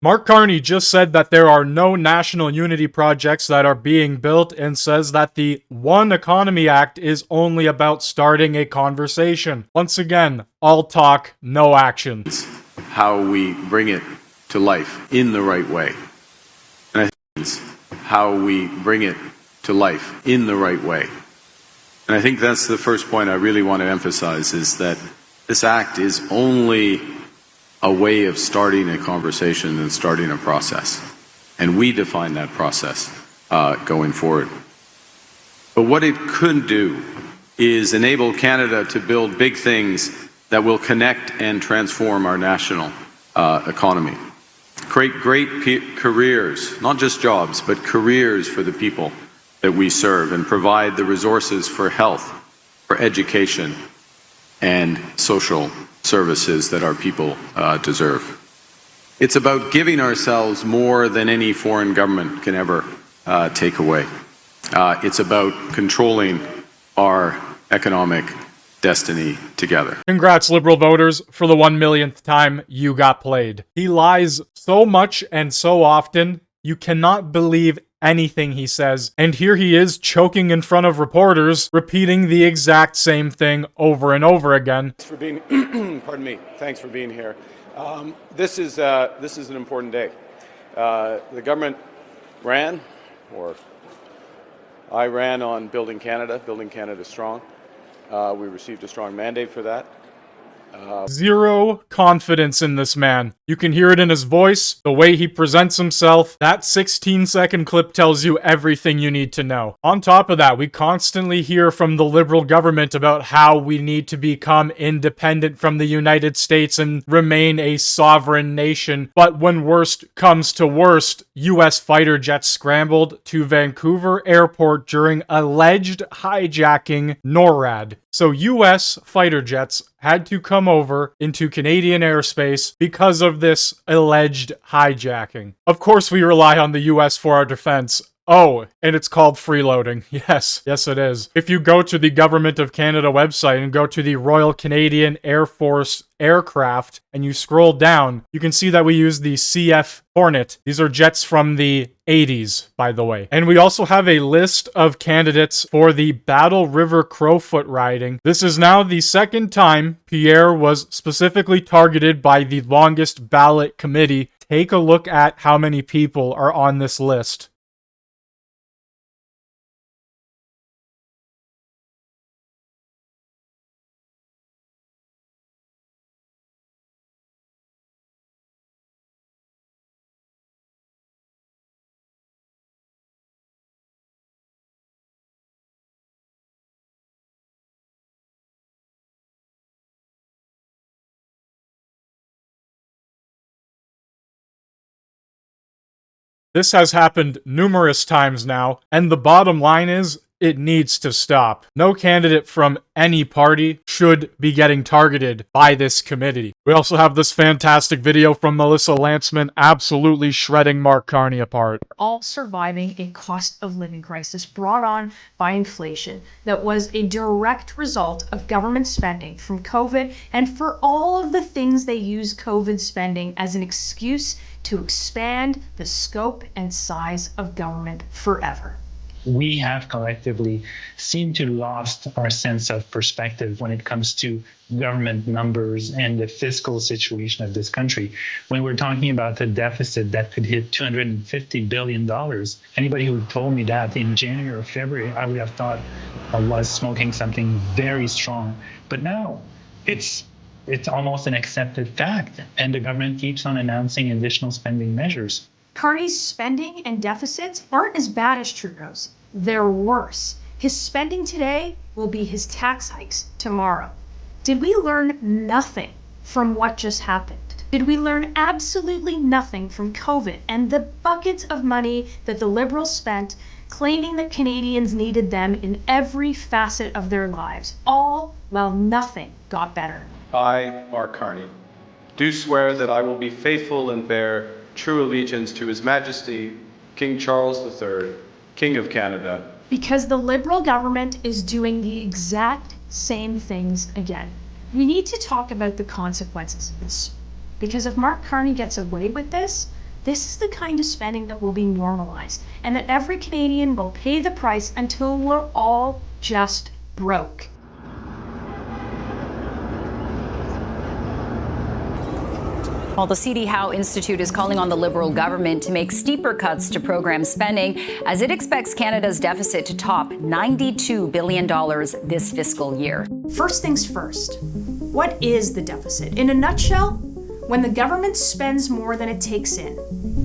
Mark Carney just said that there are no national unity projects that are being built and says that the One Economy Act is only about starting a conversation. Once again, all talk, no action. How we bring it to life in the right way. And I think it's how we bring it to life in the right way. And I think that's the first point I really want to emphasize, is that this act is only a way of starting a conversation and starting a process. And we define that process going forward. But what it could do is enable Canada to build big things that will connect and transform our national economy. Create great careers, not just jobs, but careers for the people that we serve, and provide the resources for health, for education, and social services that our people deserve. It's about giving ourselves more than any foreign government can ever take away. It's about controlling our economic destiny together. Congrats, Liberal voters, for the 1 millionth time you got played. He lies so much and so often, you cannot believe anything he says, and here he is choking in front of reporters, repeating the exact same thing over and over again. Thanks for being, pardon me, thanks for being here. This is an important day. The government ran, or I ran on building Canada strong. We received a strong mandate for that. Zero confidence in this man. You can hear it in his voice, the way he presents himself. That 16-second clip tells you everything you need to know. On top of that, we constantly hear from the Liberal government about how we need to become independent from the United States and remain a sovereign nation. But when worst comes to worst, US fighter jets scrambled to Vancouver Airport during alleged hijacking NORAD. So US fighter jets had to come over into Canadian airspace because of this alleged hijacking. Of course, we rely on the US for our defense. Oh, and it's called freeloading. Yes, it is. If you go to the Government of Canada website and go to the Royal Canadian Air Force aircraft and you scroll down, you can see that we use the CF Hornet. These are jets from the 80s, by the way. And we also have a list of candidates for the Battle River Crowfoot riding. This is now the second time Pierre was specifically targeted by the longest ballot committee. Take a look at how many people are on this list. This has happened numerous times now, and the bottom line is, it needs to stop. No candidate from any party should be getting targeted by this committee. We also have this fantastic video from Melissa Lantzman absolutely shredding Mark Carney apart. All surviving a cost of living crisis brought on by inflation that was a direct result of government spending from COVID, and for all of the things they use COVID spending as an excuse to expand the scope and size of government forever. We have collectively seemed to lost our sense of perspective when it comes to government numbers and the fiscal situation of this country. When we're talking about a deficit that could hit $250 billion, anybody who told me that in January or February, I would have thought I was smoking something very strong. But now it's almost an accepted fact, and the government keeps on announcing additional spending measures. Carney's spending and deficits aren't as bad as Trudeau's. They're worse. His spending today will be his tax hikes tomorrow. Did we learn nothing from what just happened? Did we learn absolutely nothing from COVID and the buckets of money that the Liberals spent claiming that Canadians needed them in every facet of their lives, all while nothing got better? I, Mark Carney, do swear that I will be faithful and bear true allegiance to His Majesty, King Charles III, King of Canada. Because the Liberal government is doing the exact same things again. We need to talk about the consequences of this. Because if Mark Carney gets away with this, This is the kind of spending that will be normalized, and that every Canadian will pay the price until we're all just broke. Well, the C.D. Howe Institute is calling on the Liberal government to make steeper cuts to program spending as it expects Canada's deficit to top $92 billion this fiscal year. First things first, what is the deficit? In a nutshell, when the government spends more than it takes in,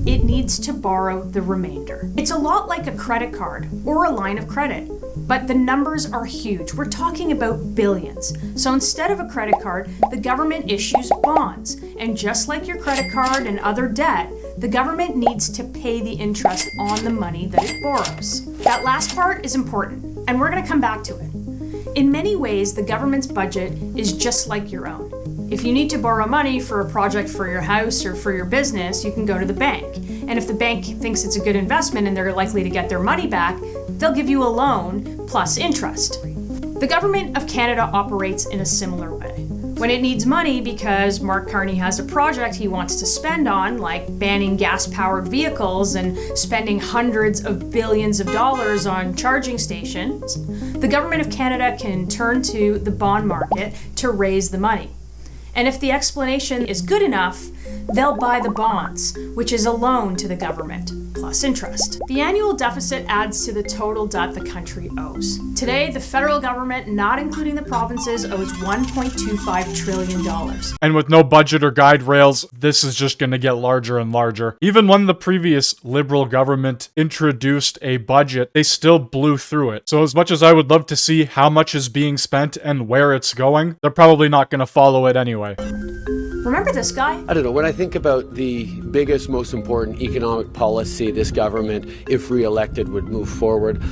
it needs to borrow the remainder. It's a lot like a credit card or a line of credit, but the numbers are huge. We're talking about billions. So instead of a credit card, the government issues bonds. And just like your credit card and other debt, the government needs to pay the interest on the money that it borrows. That last part is important, and we're going to come back to it. In many ways, the government's budget is just like your own. If you need to borrow money for a project for your house or for your business, you can go to the bank. And if the bank thinks it's a good investment and they're likely to get their money back, they'll give you a loan plus interest. The government of Canada operates in a similar way. When it needs money because Mark Carney has a project he wants to spend on, like banning gas-powered vehicles and spending hundreds of billions of dollars on charging stations, the government of Canada can turn to the bond market to raise the money. And if the explanation is good enough, they'll buy the bonds, which is a loan to the government, plus interest. The annual deficit adds to the total debt the country owes. Today, the federal government, not including the provinces, owes $1.25 trillion. And with no budget or guide rails, this is just going to get larger and larger. Even when the previous Liberal government introduced a budget, they still blew through it. So as much as I would love to see how much is being spent and where it's going, they're probably not going to follow it anyway. Remember this guy? I don't know. When I think about the biggest, most important economic policy this government, if re-elected, would move forward,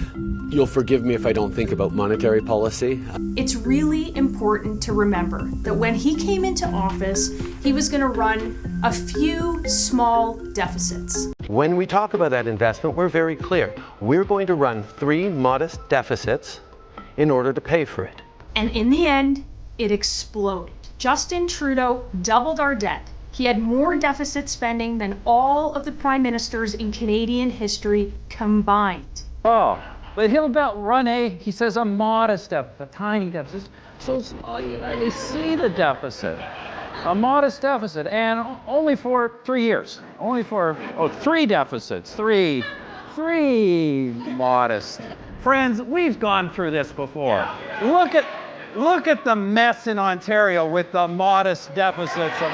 you'll forgive me if I don't think about monetary policy. It's really important to remember that when he came into office, he was going to run a few small deficits. When we talk about that investment, we're very clear. We're going to run 3 modest deficits in order to pay for it. And in the end, it exploded. Justin Trudeau doubled our debt. He had more deficit spending than all of the prime ministers in Canadian history combined. Oh, but he'll about run he says a modest deficit, a tiny deficit. So you see the deficit, a modest deficit, and only for 3 years. Only for, 3 deficits, three modest. Friends, we've gone through this before. Look at the mess in Ontario with the modest deficits of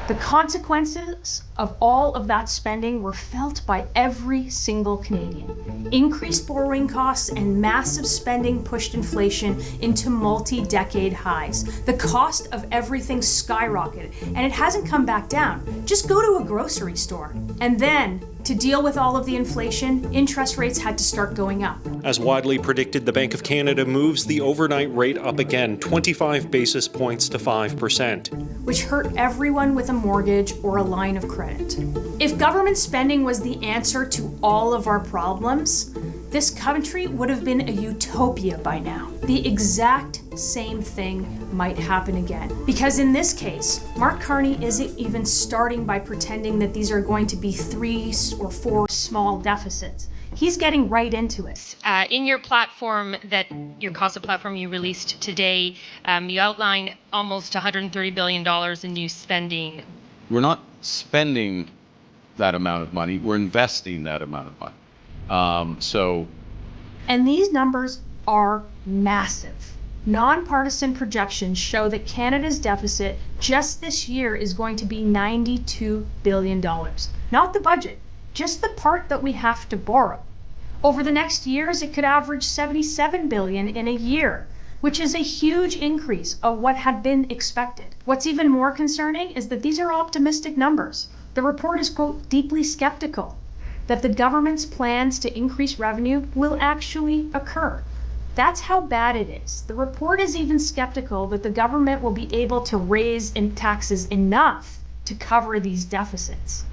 The consequences of all of that spending were felt by every single Canadian. Increased borrowing costs and massive spending pushed inflation into multi-decade highs. The cost of everything skyrocketed, and it hasn't come back down. Just go to a grocery store. And then, to deal with all of the inflation, interest rates had to start going up. As widely predicted, the Bank of Canada moves the overnight rate up again, 25 basis points to 5%. Which hurt everyone with a mortgage or a line of credit. If government spending was the answer to all of our problems, this country would have been a utopia by now. The exact same thing might happen again. Because in this case, Mark Carney isn't even starting by pretending that these are going to be 3 or 4 small deficits. He's getting right into it. In your platform, your COSA platform you released today, you outline almost $130 billion in new spending. We're not spending that amount of money, we're investing that amount of money. And these numbers are massive. Nonpartisan projections show that Canada's deficit just this year is going to be $92 billion. Not the budget, just the part that we have to borrow. Over the next years, it could average $77 billion in a year, which is a huge increase of what had been expected. What's even more concerning is that these are optimistic numbers. The report is, quote, deeply skeptical that the government's plans to increase revenue will actually occur. That's how bad it is. The report is even skeptical that the government will be able to raise taxes enough to cover these deficits.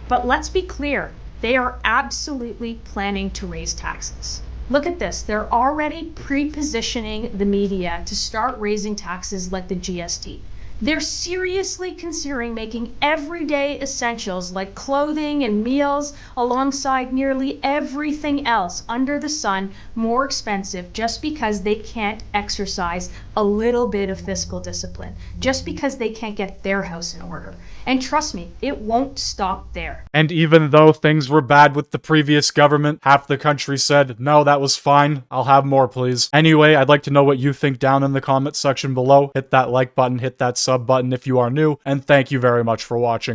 But let's be clear, they are absolutely planning to raise taxes. Look at this, they're already pre-positioning the media to start raising taxes like the GST. They're seriously considering making everyday essentials like clothing and meals alongside nearly everything else under the sun more expensive just because they can't exercise a little bit of fiscal discipline, just because they can't get their house in order. And trust me, it won't stop there. And even though things were bad with the previous government, half the country said, no, that was fine. I'll have more, please. Anyway, I'd like to know what you think down in the comments section below. Hit that like button, hit that sub button if you are new, and thank you very much for watching.